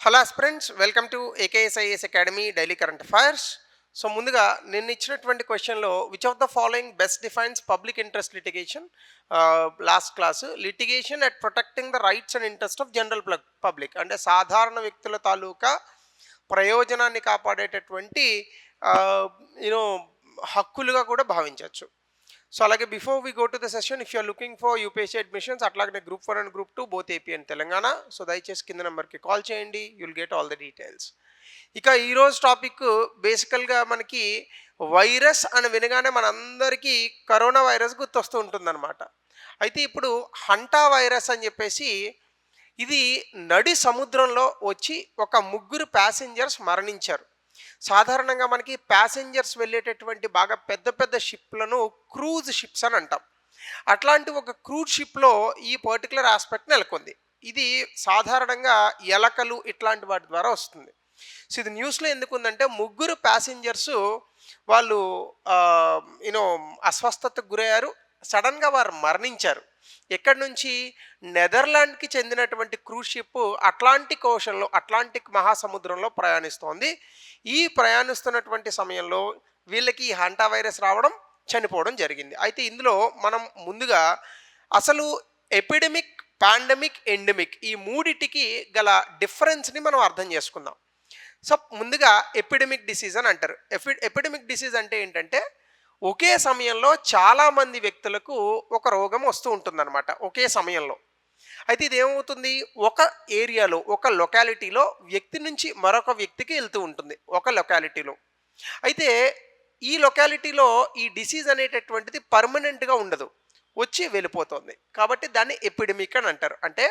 Hello aspirants, welcome to ఏకేఎస్ఐఎస్ academy daily current affairs. So ముందుగా నిన్న ఇచ్చినటువంటి క్వశ్చన్లో which of the following best defines public interest litigation. Last class litigation at protecting the rights and interest of general public, అంటే సాధారణ వ్యక్తుల తాలూకా ప్రయోజనాన్ని కాపాడేటటువంటి you know హక్కులుగా కూడా భావించవచ్చు. సో అలాగే before we go to the session, if you're looking for UPSC admissions, అట్లాగే group 1 and group 2 both AP and Telangana, so దయచేసి కింద నెంబర్కి కాల్ చేయండి, you'll get all the details. ఇక ఈరోజు టాపిక్ బేసికల్గా మనకి వైరస్ అని వినగానే మనందరికీ కరోనా వైరస్ గుర్తొస్తూ ఉంటుందన్నమాట. అయితే ఇప్పుడు హంటా వైరస్ అని చెప్పేసి, ఇది నడి సముద్రంలో వచ్చి ఒక ముగ్గురు ప్యాసింజర్స్ మరణించారు. సాధారణంగా మనకి ప్యాసింజర్స్ వెళ్ళేటటువంటి బాగా పెద్ద పెద్ద షిప్లను క్రూజ్ షిప్స్ అని అంటాం. అట్లాంటి ఒక క్రూజ్ షిప్లో ఈ పర్టికులర్ ఆస్పెక్ట్ నెలకొంది. ఇది సాధారణంగా ఎలకలు ఇట్లాంటి వాటి ద్వారా వస్తుంది. సో ఇది న్యూస్లో ఎందుకు ఉందంటే, ముగ్గురు ప్యాసింజర్స్ వాళ్ళు యూనో అస్వస్థతకు గురయ్యారు, సడన్గా వారు మరణించారు. ఎక్కడి నుంచి? నెదర్లాండ్కి చెందినటువంటి క్రూజ్ షిప్ అట్లాంటిక్ ఓషన్లో, అట్లాంటిక్ మహాసముద్రంలో ప్రయాణిస్తోంది. ఈ ప్రయాణిస్తున్నటువంటి సమయంలో వీళ్ళకి ఈ హంటా వైరస్ రావడం, చనిపోవడం జరిగింది. అయితే ఇందులో మనం ముందుగా అసలు ఎపిడమిక్, పాండమిక్, ఎండమిక్ ఈ మూడిటికి గల డిఫరెన్స్ని మనం అర్థం చేసుకుందాం. సో ముందుగా ఎపిడమిక్ డిసీజ్ అని అంటారు. ఎపిడమిక్ డిసీజ్ అంటే ఏంటంటే, ఒకే సమయంలో చాలామంది వ్యక్తులకు ఒక రోగం వస్తూ ఉంటుందన్నమాట ఒకే సమయంలో. అయితే ఇది ఏమవుతుంది, ఒక ఏరియాలో, ఒక లొకాలిటీలో వ్యక్తి నుంచి మరొక వ్యక్తికి వెళ్తూ ఉంటుంది ఒక లొకాలిటీలో. అయితే ఈ లొకాలిటీలో ఈ డిసీజ్ అనేటటువంటిది పర్మనెంట్గా ఉండదు, వచ్చి వెళ్ళిపోతుంది. కాబట్టి దాన్ని ఎపిడమిక్ అని అంటారు. అంటే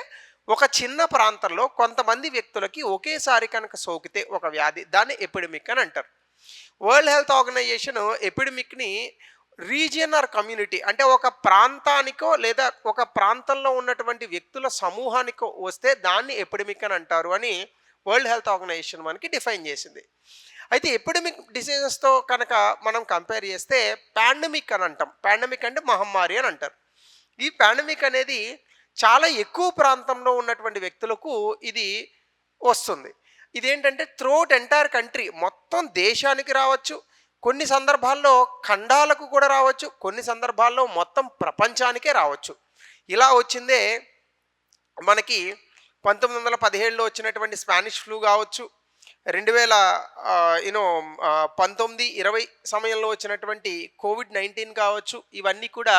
ఒక చిన్న ప్రాంతంలో కొంతమంది వ్యక్తులకి ఒకేసారి కనుక సోకితే ఒక వ్యాధి, దాన్ని ఎపిడమిక్ అని అంటారు. వరల్డ్ హెల్త్ ఆర్గనైజేషన్ ఎపిడమిక్ని రీజియన్ ఆర్ కమ్యూనిటీ, అంటే ఒక ప్రాంతానికో లేదా ఒక ప్రాంతంలో ఉన్నటువంటి వ్యక్తుల సమూహానికో వస్తే దాన్ని ఎపిడమిక్ అని అంటారు అని వరల్డ్ హెల్త్ ఆర్గనైజేషన్ మనకి డిఫైన్ చేసింది. అయితే ఎపిడమిక్ డిసీజెస్తో కనుక మనం కంపేర్ చేస్తే పాండమిక్ అని అంటాం. పాండమిక్ అంటే మహమ్మారి అని అంటారు. ఈ పాండమిక్ అనేది చాలా ఎక్కువ ప్రాంతంలో ఉన్నటువంటి వ్యక్తులకు ఇది వస్తుంది. ఇదేంటంటే త్రూఅవుట్ ఎంటైర్ కంట్రీ, మొత్తం దేశానికి రావచ్చు, కొన్ని సందర్భాల్లో ఖండాలకు కూడా రావచ్చు, కొన్ని సందర్భాల్లో మొత్తం ప్రపంచానికే రావచ్చు. ఇలా వచ్చిందే మనకి 1917లో వచ్చినటువంటి స్పానిష్ ఫ్లూ కావచ్చు, 2000 1920 సమయంలో వచ్చినటువంటి కోవిడ్-19 కావచ్చు, ఇవన్నీ కూడా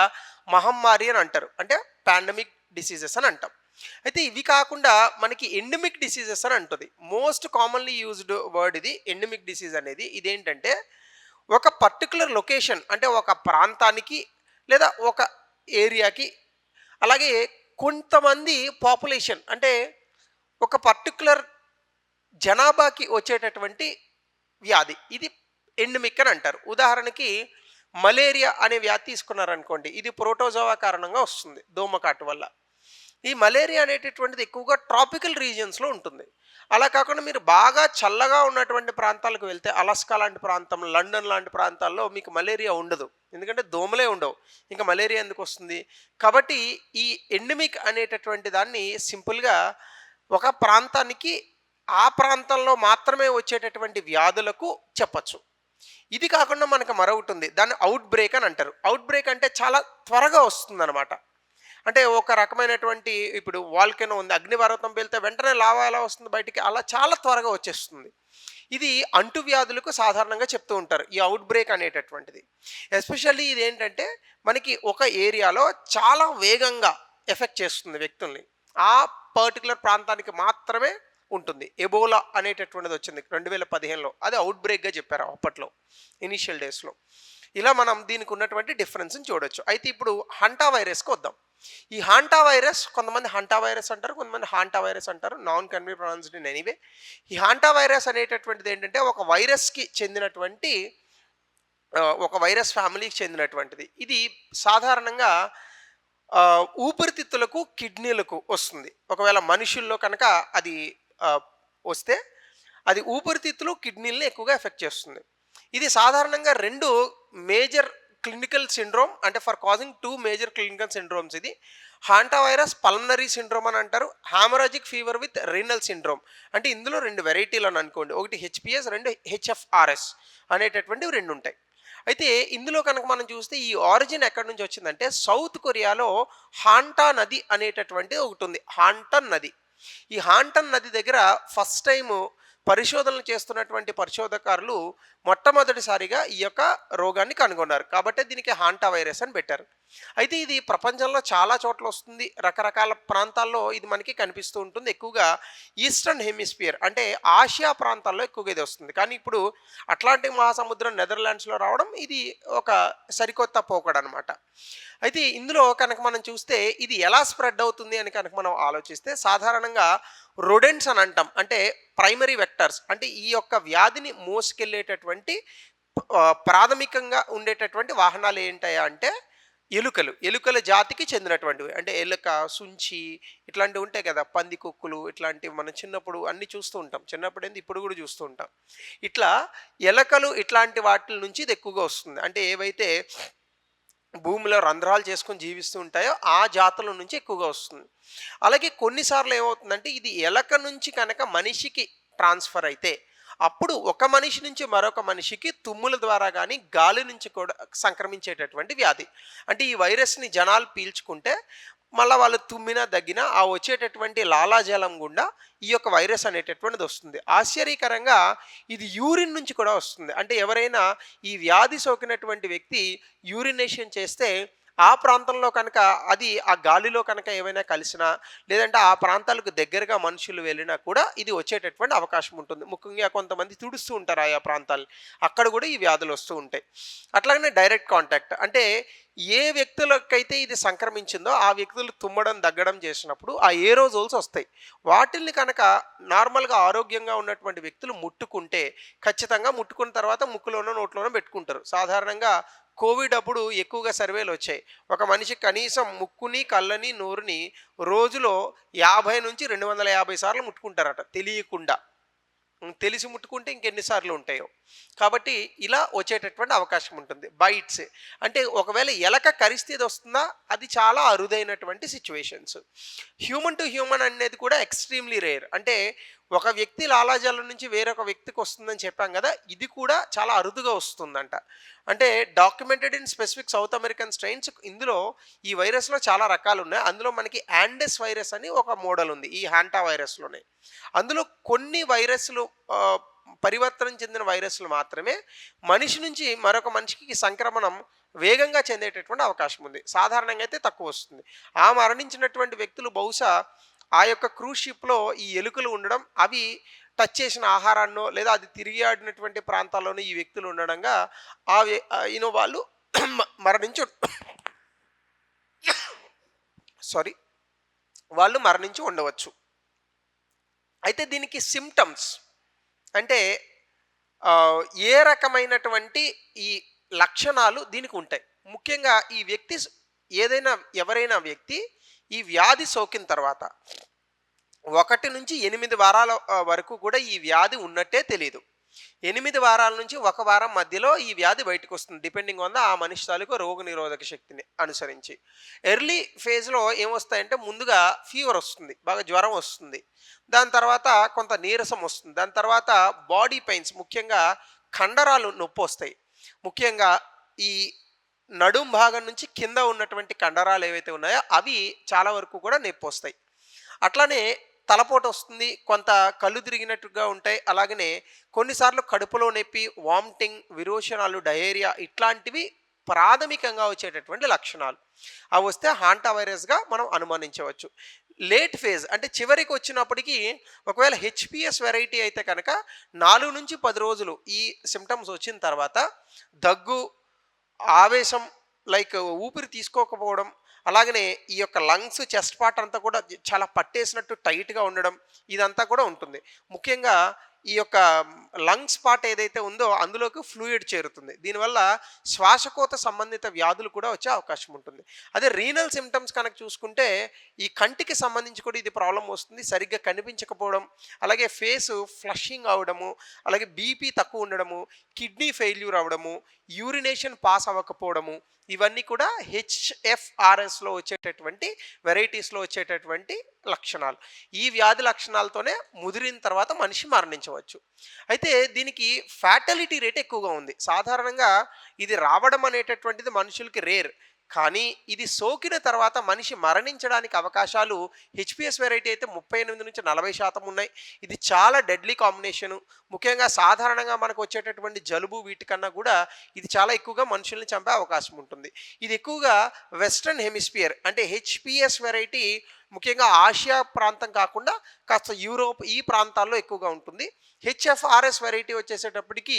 మహమ్మారి అని అంటారు, అంటే పాండమిక్ డిసీజెస్ అని అంటాం. అయితే ఇవి కాకుండా మనకి ఎండమిక్ డిసీజెస్ అని అంటుంది. మోస్ట్ కామన్లీ యూజ్డ్ వర్డ్ ఇది ఎండమిక్ డిసీజ్ అనేది. ఇదేంటంటే ఒక పర్టికులర్ లొకేషన్, అంటే ఒక ప్రాంతానికి లేదా ఒక ఏరియాకి, అలాగే కొంతమంది పాపులేషన్, అంటే ఒక పర్టికులర్ జనాభాకి వచ్చేటటువంటి వ్యాధి, ఇది ఎండమిక్ అని అంటారు. ఉదాహరణకి మలేరియా అనే వ్యాధి తీసుకున్నారనుకోండి, ఇది ప్రోటోజోవా కారణంగా వస్తుంది, దోమకాటు వల్ల. ఈ మలేరియా అనేటటువంటిది ఎక్కువగా ట్రాపికల్ రీజియన్స్లో ఉంటుంది. అలా కాకుండా మీరు బాగా చల్లగా ఉన్నటువంటి ప్రాంతాలకు వెళ్తే, అలాస్కా లాంటి ప్రాంతం, లండన్ లాంటి ప్రాంతాల్లో మీకు మలేరియా ఉండదు, ఎందుకంటే దోమలే ఉండవు, ఇంకా మలేరియా ఎందుకు వస్తుంది? కాబట్టి ఈ ఎండమిక్ అనేటటువంటి దాన్ని సింపుల్గా ఒక ప్రాంతానికి, ఆ ప్రాంతంలో మాత్రమే వచ్చేటటువంటి వ్యాధులకు చెప్పచ్చు. ఇది కాకుండా మనకు మరొకటి ఉంది, దాన్ని అవుట్ బ్రేక్ అని అంటారు. అవుట్ బ్రేక్ అంటే చాలా త్వరగా వస్తుందన్నమాట. అంటే ఒక రకమైనటువంటి, ఇప్పుడు వాల్కెనో ఉంది, అగ్నిపర్వతం వెళ్తే వెంటనే లావా ఎలా వస్తుంది బయటికి, అలా చాలా త్వరగా వచ్చేస్తుంది. ఇది అంటువ్యాధులకు సాధారణంగా చెప్తూ ఉంటారు ఈ అవుట్ బ్రేక్ అనేటటువంటిది. ఎస్పెషల్లీ ఇది ఏంటంటే మనకి ఒక ఏరియాలో చాలా వేగంగా ఎఫెక్ట్ చేస్తుంది వ్యక్తుల్ని, ఆ పర్టికులర్ ప్రాంతానికి మాత్రమే ఉంటుంది. ఎబోలా అనేటటువంటిది వచ్చింది 2015లో, అది అవుట్ బ్రేక్గా చెప్పారు అప్పట్లో ఇనీషియల్ డేస్లో. ఇలా మనం దీనికి ఉన్నటువంటి డిఫరెన్స్ని చూడొచ్చు. అయితే ఇప్పుడు హంటా వైరస్కి వద్దాం. ఈ హాంటా వైరస్, కొంతమంది హంటా వైరస్ అంటారు, కొంతమంది హాంటా వైరస్ అంటారు, non can be pronounced in anyway. ఈ హాంటా వైరస్ అనేటటువంటిది ఏంటంటే ఒక వైరస్కి చెందినటువంటి, ఒక వైరస్ ఫ్యామిలీకి చెందినటువంటిది. ఇది సాధారణంగా ఊపిరితిత్తులకు, కిడ్నీలకు వస్తుంది. ఒకవేళ మనుషుల్లో కనుక అది వస్తే అది ఊపిరితిత్తులు, కిడ్నీలను ఎక్కువగా ఎఫెక్ట్ చేస్తుంది. ఇది సాధారణంగా మేజర్ క్లినికల్ సిండ్రోమ్, అంటే for causing 2 major clinical syndromes ఇది. హాంటా వైరస్ పల్మనరీ సిండ్రోమ్ అని అంటారు. హామరాజిక్ ఫీవర్ విత్ రీనల్ సిండ్రోమ్. అంటే ఇందులో 2 వెరైటీలు అని అనుకోండి. ఒకటి హెచ్‌పీఎస్, 2 హెచ్ఎఫ్ఆర్ఎస్ అనేటటువంటివి 2 ఉంటాయి. అయితే ఇందులో కనుక మనం చూస్తే ఈ ఆరిజిన్ ఎక్కడి నుంచి వచ్చిందంటే సౌత్ కొరియాలో హాంటా నది అనేటటువంటిది ఒకటుంది. హాంటన్ నది. ఈ హాంటన్ నది దగ్గర ఫస్ట్ టైము పరిశోధనలు చేస్తున్నటువంటి పరిశోధకారులు మొట్టమొదటిసారిగా ఈ యొక్క రోగాన్ని కనుగొన్నారు. కాబట్టే దీనికి హాంటా వైరస్ అని పెట్టారు. అయితే ఇది ప్రపంచంలో చాలా చోట్ల వస్తుంది. రకరకాల ప్రాంతాల్లో ఇది మనకి కనిపిస్తూ ఉంటుంది. ఎక్కువగా ఈస్టర్న్ హెమిస్ఫియర్ అంటే ఆసియా ప్రాంతాల్లో ఎక్కువగా ఇది వస్తుంది. కానీ ఇప్పుడు అట్లాంటిక్ మహాసముద్రం నెదర్లాండ్స్‌లో రావడం ఇది ఒక సరికొత్త పోకడనమాట. అయితే ఇందులో కనుక మనం చూస్తే ఇది ఎలా స్ప్రెడ్ అవుతుంది అని కనుక మనం ఆలోచిస్తే సాధారణంగా రొడెంట్స్ అని అంటాం. అంటే ప్రైమరీ వెక్టర్స్ అంటే ఈ యొక్క వ్యాధిని మోసుకెళ్ళేటటువంటి ప్రాథమికంగా ఉండేటటువంటి వాహనాలు ఏంటయ్యా అంటే ఎలుకలు. ఎలుకల జాతికి చెందినటువంటివి. అంటే ఎలుక, సుంచి ఇట్లాంటివి ఉంటాయి కదా! పందికొక్కులు ఇట్లాంటివి మనం చిన్నప్పుడు అన్నీ చూస్తూ ఉంటాం. చిన్నప్పుడేంది ఇప్పుడు గూడా చూస్తూ ఉంటాం. ఇట్లా ఎలకలు ఇట్లాంటి వాటిల నుంచి ఇది ఎక్కువగా వస్తుంది. అంటే ఏవైతే భూమిలో రంధ్రాలు చేసుకొని జీవిస్తూ ఉంటాయో ఆ జాతుల నుంచి ఎక్కువగా వస్తుంది. అలాగే కొన్నిసార్లు ఏమవుతుందంటే ఇది ఎలక నుంచి కనుక మనిషికి ట్రాన్స్ఫర్ అయితే అప్పుడు ఒక మనిషి నుంచి మరొక మనిషికి తుమ్ముల ద్వారా కానీ గాలి నుంచి కూడా సంక్రమించేటటువంటి వ్యాధి. అంటే ఈ వైరస్ని జనాలు పీల్చుకుంటే మళ్ళీ వాళ్ళు తుమ్మినా దగ్గినా ఆ వచ్చేటటువంటి లాలాజలం గుండా ఈ యొక్క వైరస్ అనేటటువంటిది వస్తుంది. ఆశ్చర్యకరంగా ఇది యూరిన్ నుంచి కూడా వస్తుంది. అంటే ఎవరైనా ఈ వ్యాధి సోకినటువంటి వ్యక్తి యూరినేషన్ చేస్తే ఆ ప్రాంతంలో కనుక అది ఆ గాలిలో కనుక ఏమైనా కలిసినా లేదంటే ఆ ప్రాంతాలకు దగ్గరగా మనుషులు వెళ్ళినా కూడా ఇది వచ్చేటటువంటి అవకాశం ఉంటుంది. ముఖ్యంగా కొంతమంది తుడుస్తూ ఉంటారు ఆయా ప్రాంతాలు, అక్కడ కూడా ఈ వ్యాధులు వస్తూ ఉంటాయి. అట్లాగనే డైరెక్ట్ కాంటాక్ట్ అంటే ఏ వ్యక్తులకైతే ఇది సంక్రమించిందో ఆ వ్యక్తులు తుమ్మడం దగ్గడం చేసినప్పుడు ఆ ఏరోజోల్స్ వస్తాయి. వాటిల్ని కనుక నార్మల్గా ఆరోగ్యంగా ఉన్నటువంటి వ్యక్తులు ముట్టుకుంటే ఖచ్చితంగా ముట్టుకున్న తర్వాత ముక్కులోనో నోట్లోనో పెట్టుకుంటారు. సాధారణంగా కోవిడ్ అప్పుడు ఎక్కువగా సర్వేలు వచ్చాయి. ఒక మనిషి కనీసం ముక్కుని, కళ్ళని, నోరుని రోజులో 50 నుంచి 250 సార్లు ముట్టుకుంటారట తెలియకుండా. తెలిసి ముట్టుకుంటే ఇంకెన్ని సార్లు ఉంటాయో. కాబట్టి ఇలా వచ్చేటటువంటి అవకాశం ఉంటుంది. బైట్స్ అంటే ఒకవేళ ఎలక కరిస్తే ఇది వస్తుందా? అది చాలా అరుదైనటువంటి సిచ్యువేషన్స్. హ్యూమన్ టు హ్యూమన్ అనేది కూడా ఎక్స్‌ట్రీమ్‌లీ రేర్. అంటే ఒక వ్యక్తి లాలాజలం నుంచి వేరొక వ్యక్తికి వస్తుందని చెప్పాం కదా! ఇది కూడా చాలా అరుదుగా వస్తుందంట. అంటే documented in specific south American strains. ఇందులో ఈ వైరస్‌లో చాలా రకాలున్నాయి. అందులో మనకి యాండెస్ వైరస్ అని ఒక మోడల్ ఉంది ఈ హాంటా వైరస్‌లోనే. అందులో కొన్ని వైరస్‌లు పరివర్తనం చెందిన వైరస్‌లు మాత్రమే మనిషి నుంచి మరొక మనిషికి సంక్రమణం వేగంగా చెందేటటువంటి అవకాశం ఉంది. సాధారణంగా అయితే తక్కువొస్తుంది. ఆ మరణించినటువంటి వ్యక్తులు బహుశా ఆ యొక్క క్రూజ్ షిప్‌లో ఈ ఎలుకలు ఉండడం, అవి టచ్ చేసిన ఆహారాన్నో లేదా అది తిరిగి ఆడినటువంటి ప్రాంతాల్లోనో ఈ వ్యక్తులు ఉండడంగా వాళ్ళు మరణించి సారీ వాళ్ళు మరణించి ఉండవచ్చు. అయితే దీనికి సింప్టమ్స్ అంటే ఏ రకమైనటువంటి ఈ లక్షణాలు దీనికి ఉంటాయి. ముఖ్యంగా ఈ వ్యక్తి ఎవరైనా వ్యక్తి ఈ వ్యాధి సోకిన తర్వాత 1-8 వారాల వరకు కూడా ఈ వ్యాధి ఉన్నట్టే తెలీదు. 8 వారాల నుంచి 1 వారం మధ్యలో ఈ వ్యాధి బయటకొస్తుంది. డిపెండింగ్ ఆన్ ఆ మనిషి తాలూకు రోగనిరోధక శక్తిని అనుసరించి. ఎర్లీ ఫేజ్‌లో ఏమొస్తాయంటే ముందుగా ఫీవర్ వస్తుంది. బాగా జ్వరం వస్తుంది. దాని తర్వాత కొంత నీరసం వస్తుంది. దాని తర్వాత బాడీ పెయిన్స్ ముఖ్యంగా కండరాలు నొప్పొస్తాయి. ముఖ్యంగా ఈ నడుం భాగం నుంచి కింద ఉన్నటువంటి కండరాలు ఏవైతే ఉన్నాయో అవి చాలా వరకు కూడా నొప్పొస్తాయి. అట్లానే తలపోటు వస్తుంది. కొంత కళ్ళు తిరిగినట్టుగా ఉంటాయి. అలాగనే కొన్నిసార్లు కడుపులో నొప్పి, వామిటింగ్, విరోచనాలు, డయేరియా ఇట్లాంటివి ప్రాథమికంగా వచ్చేటటువంటి లక్షణాలు. అవి వస్తే హాంటా వైరస్‌గా మనం అనుమానించవచ్చు. లేట్ ఫేజ్ అంటే చివరికి వచ్చినప్పటికీ ఒకవేళ హెచ్‌పీఎస్ వెరైటీ అయితే కనుక 4-10 రోజులు ఈ సింప్టమ్స్ వచ్చిన తర్వాత దగ్గు, ఆవేశం లైక్ ఊపిరి తీసుకోకపోవడం, అలాగనే ఈ యొక్క లంగ్స్, చెస్ట్ పార్ట్ అంతా కూడా చాలా పట్టేసినట్టు టైట్‌గా ఉండడం ఇదంతా కూడా ఉంటుంది. ముఖ్యంగా ఈ యొక్క లంగ్స్ పార్ట్ ఏదైతే ఉందో అందులోకి ఫ్లూయిడ్ చేరుతుంది. దీనివల్ల శ్వాసకోశ సంబంధిత వ్యాధులు కూడా వచ్చే అవకాశం ఉంటుంది. అదే రీనల్ సింప్టమ్స్ కనుక చూసుకుంటే ఈ కంటికి సంబంధించి కూడా ఇది ప్రాబ్లమ్ వస్తుంది. సరిగ్గా కనిపించకపోవడం, అలాగే ఫేసు ఫ్లషింగ్ అవ్వడము, అలాగే బీపీ తక్కువ ఉండడము, కిడ్నీ ఫెయిల్యూర్ అవ్వడము, యూరినేషన్ పాస్ అవ్వకపోవడము, ఇవన్నీ కూడా హెచ్ఎఫ్ఆర్ఎస్లో వచ్చేటటువంటి వెరైటీస్లో వచ్చేటటువంటి లక్షణాలు. ఈ వ్యాధి లక్షణాలతోనే ముదిరిన తర్వాత మనిషి మరణించవచ్చు. అయితే దీనికి ఫ్యాటలిటీ రేట్ ఎక్కువగా ఉంది. సాధారణంగా ఇది రావడం అనేటటువంటిది మనుషులకి రేర్. కానీ ఇది సోకిన తర్వాత మనిషి మరణించడానికి అవకాశాలు హెచ్పిఎస్ వెరైటీ అయితే 38-40% ఉన్నాయి. ఇది చాలా డెడ్లీ కాంబినేషను. ముఖ్యంగా సాధారణంగా మనకు వచ్చేటటువంటి జలుబు వీటికన్నా కూడా ఇది చాలా ఎక్కువగా మనుషుల్ని చంపే అవకాశం ఉంటుంది. ఇది ఎక్కువగా వెస్ట్రన్ హెమిస్ఫియర్ అంటే హెచ్పిఎస్ వెరైటీ ముఖ్యంగా ఆసియా ప్రాంతం కాకుండా కాస్త యూరోప్ ఈ ప్రాంతాల్లో ఎక్కువగా ఉంటుంది. హెచ్ఎఫ్ఆర్ఎస్ వెరైటీ వచ్చేసేటప్పటికి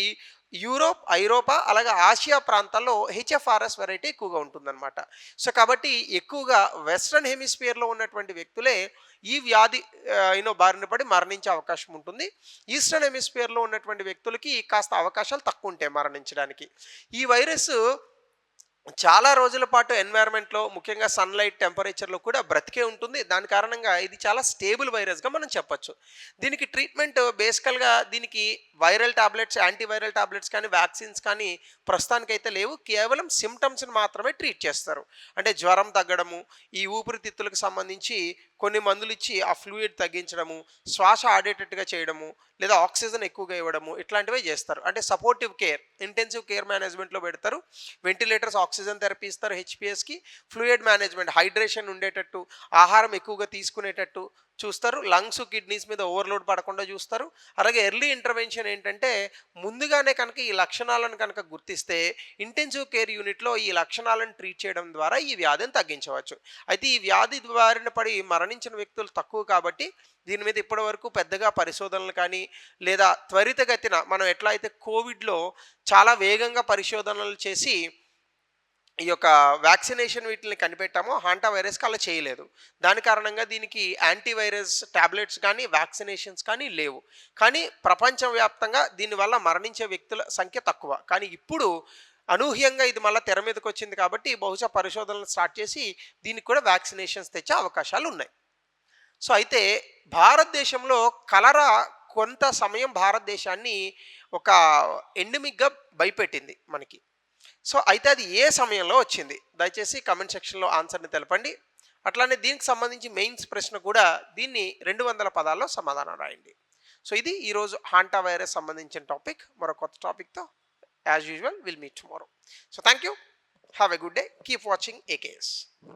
యూరోప్, ఐరోపా అలాగే ఆసియా ప్రాంతాల్లో హెచ్ఎఫ్ఆర్ఎస్ వెరైటీ ఎక్కువగా ఉంటుందన్నమాట. సో కాబట్టి ఎక్కువగా వెస్ట్రన్ హెమిస్ఫియర్లో ఉన్నటువంటి వ్యక్తులే ఈ వ్యాధి బారిన పడి మరణించే అవకాశం ఉంటుంది. ఈస్టర్న్ హెమిస్ఫియర్లో ఉన్నటువంటి వ్యక్తులకి కాస్త అవకాశాలు తక్కువ ఉంటాయి మరణించడానికి. ఈ వైరస్ చాలా రోజుల పాటు ఎన్వైరన్మెంట్లో ముఖ్యంగా సన్లైట్ టెంపరేచర్లో కూడా బ్రతికే ఉంటుంది. దాని కారణంగా ఇది చాలా స్టేబుల్ వైరస్గా మనం చెప్పొచ్చు. దీనికి ట్రీట్మెంట్ బేసికల్గా దీనికి వైరల్ టాబ్లెట్స్, యాంటీవైరల్ టాబ్లెట్స్ కానీ వ్యాక్సిన్స్ కానీ ప్రస్తుతానికైతే లేవు. కేవలం సిమ్టమ్స్ని మాత్రమే ట్రీట్ చేస్తారు. అంటే జ్వరం తగ్గడము, ఈ ఊపిరితిత్తులకు సంబంధించి కొన్ని మందులు ఇచ్చి ఆ ఫ్లూయిడ్ తగ్గించడము, శ్వాస ఆడేటట్టుగా చేయడము, లేదా ఆక్సిజన్ ఎక్కువగా ఇవ్వడము, ఇట్లాంటివే చేస్తారు. అంటే సపోర్టివ్ కేర్, ఇంటెన్సివ్ కేర్ మేనేజ్మెంట్లో పెడతారు. వెంటిలేటర్స్, ఆక్సిజన్ థెరపీ ఇస్తారు హెచ్పిఎస్కి. ఫ్లూయిడ్ మేనేజ్మెంట్, హైడ్రేషన్ ఉండేటట్టు, ఆహారం ఎక్కువగా తీసుకునేటట్టు చూస్తారు. లంగ్స్, కిడ్నీస్ మీద ఓవర్లోడ్ పడకుండా చూస్తారు. అలాగే ఎర్లీ ఇంటర్వెన్షన్ ఏంటంటే ముందుగానే కనుక ఈ లక్షణాలను కనుక గుర్తిస్తే ఇంటెన్సివ్ కేర్ యూనిట్లో ఈ లక్షణాలను ట్రీట్ చేయడం ద్వారా ఈ వ్యాధిని తగ్గించవచ్చు. అయితే ఈ వ్యాధి బారిన పడి మరణించిన వ్యక్తులు తక్కువ కాబట్టి దీని మీద ఇప్పటి వరకు పెద్దగా పరిశోధనలు కానీ లేదా త్వరితగతిన మనం ఎట్లా అయితే కోవిడ్లో చాలా వేగంగా పరిశోధనలు చేసి ఈ యొక్క వ్యాక్సినేషన్ వీటిని కనిపెట్టామో హాంటా వైరస్కి అలా చేయలేదు. దాని కారణంగా దీనికి యాంటీవైరస్ టాబ్లెట్స్ కానీ వ్యాక్సినేషన్స్ కానీ లేవు. కానీ ప్రపంచవ్యాప్తంగా దీనివల్ల మరణించే వ్యక్తుల సంఖ్య తక్కువ. కానీ ఇప్పుడు అనూహ్యంగా ఇది మళ్ళీ తెర మీదకి వచ్చింది కాబట్టి బహుశా పరిశోధనలు స్టార్ట్ చేసి దీనికి కూడా వ్యాక్సినేషన్స్ తెచ్చే అవకాశాలు ఉన్నాయి. సో అయితే భారతదేశంలో కలరా కొంత సమయం భారతదేశాన్ని ఒక ఎండమిక్గా భయపెట్టింది మనకి. సో అయితే అది ఏ సమయంలో వచ్చింది? దయచేసి కమెంట్ సెక్షన్లో ఆన్సర్ని తెలపండి. అట్లానే దీనికి సంబంధించి మెయిన్స్ ప్రశ్న కూడా దీన్ని 200 పదాల్లో సమాధానం రాయండి. సో ఇది ఈరోజు హాంటా వైరస్ సంబంధించిన టాపిక్. మరో కొత్త టాపిక్తో as usual will meet tomorrow. So thank you. Have a good day. Keep watching AKS.